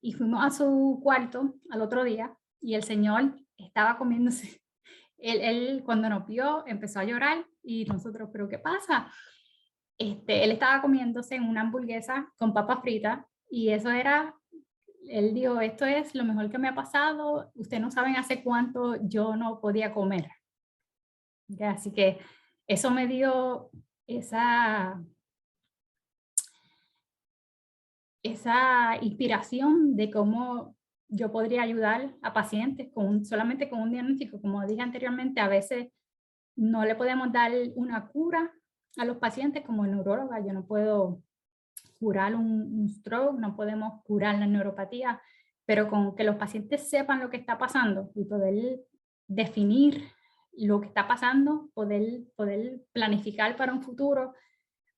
y fuimos a su cuarto al otro día y el señor estaba comiéndose. Él cuando nos vio empezó a llorar y nosotros, ¿pero qué pasa? Él estaba comiéndose una hamburguesa con papas fritas y eso era, él dijo, esto es lo mejor que me ha pasado, ustedes no saben hace cuánto yo no podía comer. Así que eso me dio esa inspiración de cómo yo podría ayudar a pacientes solamente con un diagnóstico. Como dije anteriormente, a veces no le podemos dar una cura a los pacientes como neuróloga. Yo no puedo curar un stroke, no podemos curar la neuropatía, pero con que los pacientes sepan lo que está pasando y poder definir lo que está pasando, poder planificar para un futuro,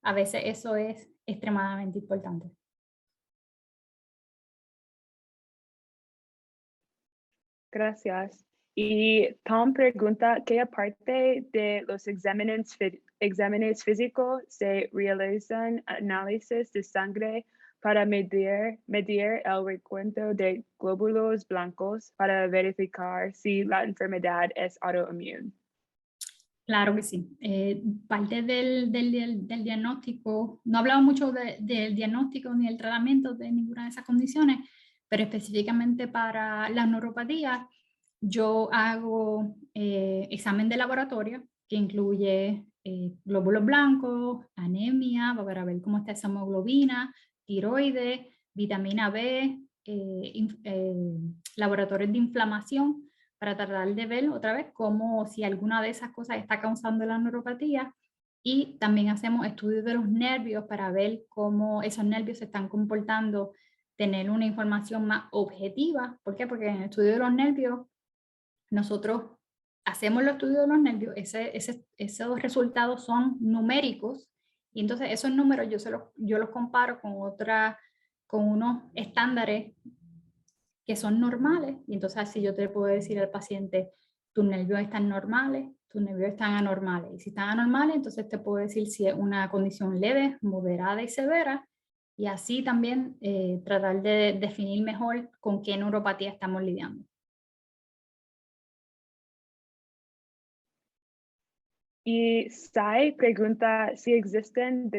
a veces eso es extremadamente importante. Gracias. Y Tom pregunta, ¿qué aparte de los exámenes físicos se realizan análisis de sangre para medir el recuento de glóbulos blancos para verificar si la enfermedad es autoinmune? Claro que sí. Parte del diagnóstico, no hablamos mucho del diagnóstico ni del tratamiento de ninguna de esas condiciones, pero específicamente para la neuropatía, yo hago examen de laboratorio que incluye glóbulos blancos, anemia, para ver cómo está esa hemoglobina, tiroides, vitamina B, laboratorios de inflamación, para tratar de ver otra vez cómo si alguna de esas cosas está causando la neuropatía. Y también hacemos estudios de los nervios para ver cómo esos nervios se están comportando, tener una información más objetiva. ¿Por qué? Porque en el estudio de los nervios, nosotros hacemos los estudios de los nervios, esos resultados son numéricos, y entonces esos números yo los comparo con unos estándares que son normales, y entonces así yo te puedo decir al paciente, tus nervios están normales, tus nervios están anormales, y si están anormales, entonces te puedo decir si es una condición leve, moderada y severa, y así también tratar de definir mejor con qué neuropatía estamos lidiando. Y Sai pregunta si existen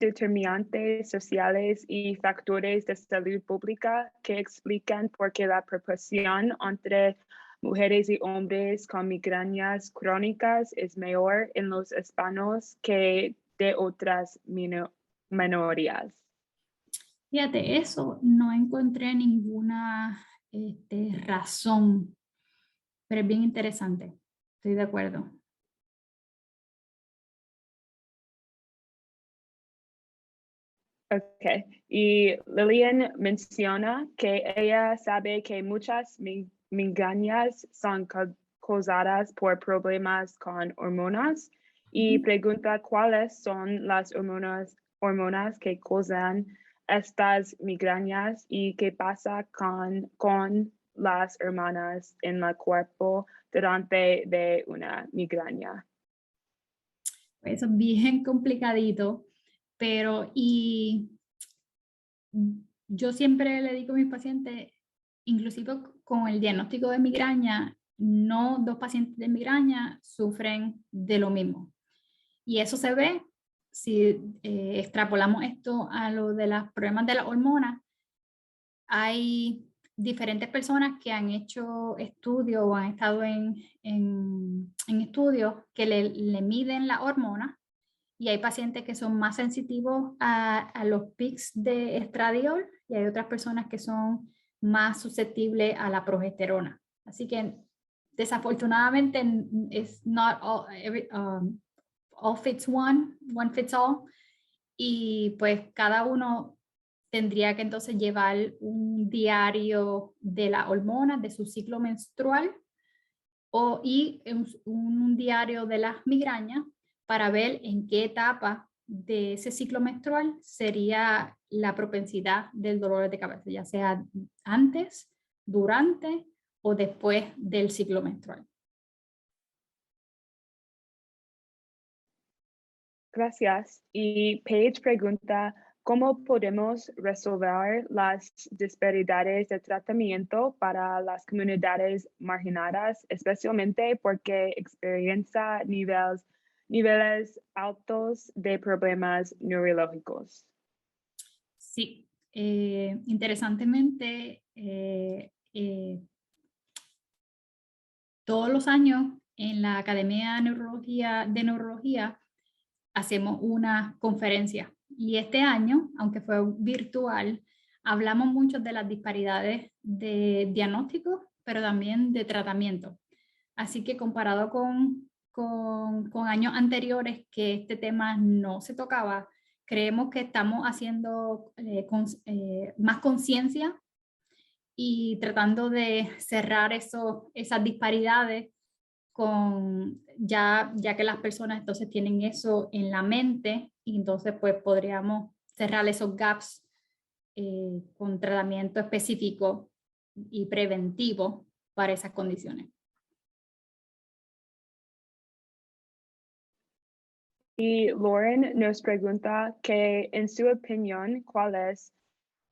determinantes sociales y factores de salud pública que explican por qué la proporción entre mujeres y hombres con migrañas crónicas es mayor en los hispanos que de otras minorías. Fíjate, eso no encontré ninguna razón, pero es bien interesante. Estoy de acuerdo. Ok, y Lillian menciona que ella sabe que muchas migrañas son causadas por problemas con hormonas y pregunta cuáles son las hormonas que causan estas migrañas y qué pasa con las hormonas en el cuerpo durante de una migraña. Eso es bien complicadito, pero yo siempre le digo a mis pacientes, inclusive con el diagnóstico de migraña, no dos pacientes de migraña sufren de lo mismo. Y eso se ve si extrapolamos esto a lo de los problemas de las hormonas. Hay diferentes personas que han hecho estudios o han estado en estudios que le miden la hormona, y hay pacientes que son más sensitivos a los pics de estradiol y hay otras personas que son más susceptibles a la progesterona. Así que desafortunadamente es not all fits one fits all, y pues cada uno tendría que entonces llevar un diario de las hormonas, de su ciclo menstrual, y un diario de las migrañas para ver en qué etapa de ese ciclo menstrual sería la propensidad del dolor de cabeza, ya sea antes, durante o después del ciclo menstrual. Gracias. Y Paige pregunta, ¿cómo podemos resolver las disparidades de tratamiento para las comunidades marginadas, especialmente porque experiencia niveles altos de problemas neurológicos? Sí, interesantemente, todos los años en la Academia de Neurología hacemos una conferencia y este año, aunque fue virtual, hablamos mucho de las disparidades de diagnóstico, pero también de tratamiento. Así que comparado con años anteriores que este tema no se tocaba, creemos que estamos haciendo más conciencia y tratando de cerrar esas disparidades ya que las personas entonces tienen eso en la mente y entonces pues podríamos cerrar esos gaps con tratamiento específico y preventivo para esas condiciones. Y Lauren nos pregunta que, en su opinión, ¿cuáles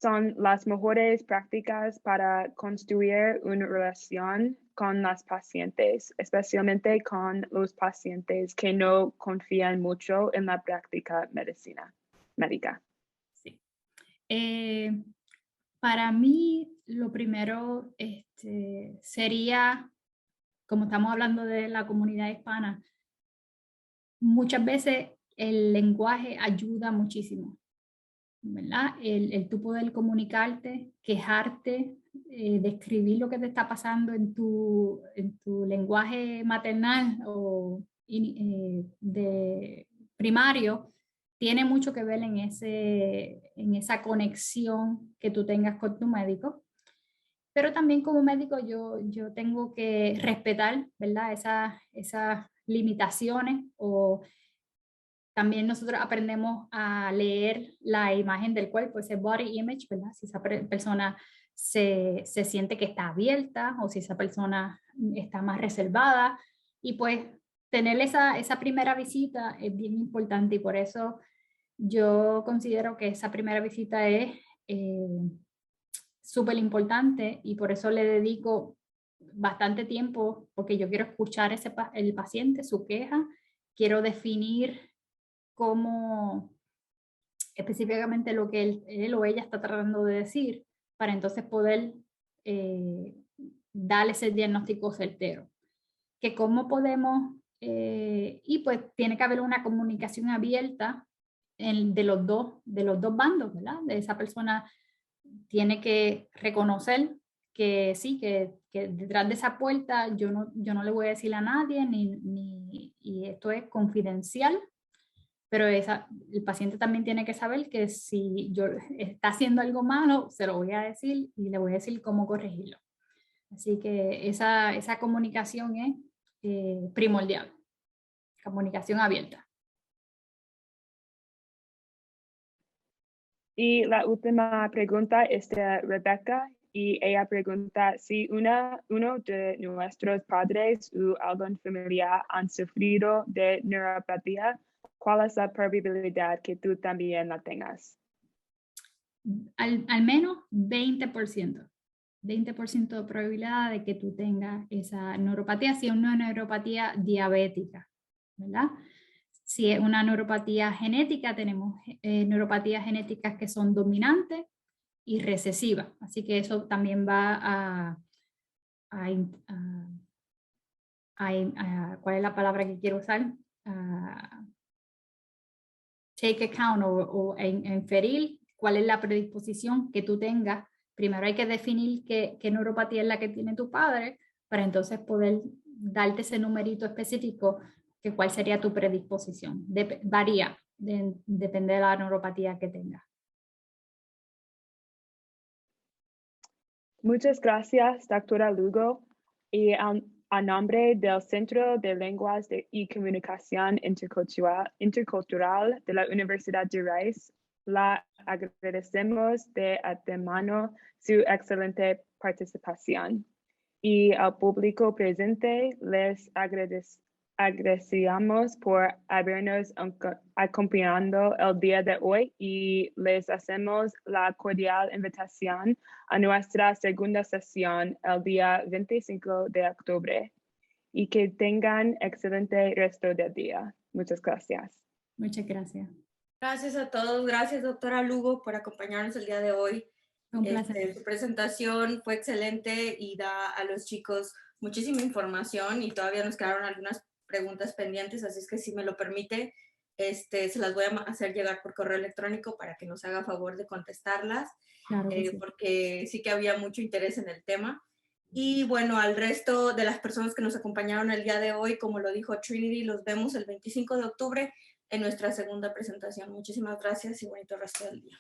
son las mejores prácticas para construir una relación con las pacientes, especialmente con los pacientes que no confían mucho en la práctica médica? Sí. Para mí, lo primero sería, como estamos hablando de la comunidad hispana, muchas veces el lenguaje ayuda muchísimo, ¿verdad? El tú poder comunicarte, quejarte, describir lo que te está pasando en tu lenguaje maternal o de primario, tiene mucho que ver en esa conexión que tú tengas con tu médico. Pero también como médico yo tengo que respetar, ¿verdad? Esas limitaciones o también nosotros aprendemos a leer la imagen del cuerpo, ese body image, ¿verdad? Si esa persona se siente que está abierta o si esa persona está más reservada. Y pues tener esa primera visita es bien importante y por eso yo considero que esa primera visita es súper importante y por eso le dedico bastante tiempo porque yo quiero escuchar el paciente, su queja, quiero definir cómo específicamente lo que él o ella está tratando de decir para entonces poder darle ese diagnóstico certero. Que cómo podemos, y pues tiene que haber una comunicación abierta de los dos bandos, ¿verdad? De esa persona tiene que reconocer que sí, que detrás de esa puerta yo no le voy a decir a nadie y esto es confidencial, pero el paciente también tiene que saber que si yo está haciendo algo malo, se lo voy a decir y le voy a decir cómo corregirlo. Así que esa comunicación es primordial, comunicación abierta. Y la última pregunta es de Rebecca y ella pregunta si uno de nuestros padres o algún familiar han sufrido de neuropatía, ¿cuál es la probabilidad que tú también la tengas? Al menos 20%. 20% de probabilidad de que tú tengas esa neuropatía, si es una neuropatía diabética, ¿verdad? Si es una neuropatía genética, tenemos neuropatías genéticas que son dominantes y recesivas, así que eso también va ¿cuál es la palabra que quiero usar? Take account o inferir cuál es la predisposición que tú tengas. Primero hay que definir qué neuropatía es la que tiene tu padre para entonces poder darte ese numerito específico que cuál sería tu predisposición. Varía, depende de la neuropatía que tengas. Muchas gracias, doctora Lugo. Y a nombre del Centro de Lenguas y Comunicación Intercultural de la Universidad de Rice, la agradecemos de antemano su excelente participación. Y al público presente les agradecemos por habernos acompañado el día de hoy y les hacemos la cordial invitación a nuestra segunda sesión el día 25 de octubre. Y que tengan excelente resto del día. Muchas gracias. Muchas gracias. Gracias a todos. Gracias, doctora Lugo, por acompañarnos el día de hoy. Un placer. Su presentación fue excelente y da a los chicos muchísima información y todavía nos quedaron algunas preguntas pendientes, así es que si me lo permite, se las voy a hacer llegar por correo electrónico para que nos haga favor de contestarlas, Claro que sí. porque sí que había mucho interés en el tema. Y bueno, al resto de las personas que nos acompañaron el día de hoy, como lo dijo Trinity, los vemos el 25 de octubre en nuestra segunda presentación. Muchísimas gracias y bonito resto del día.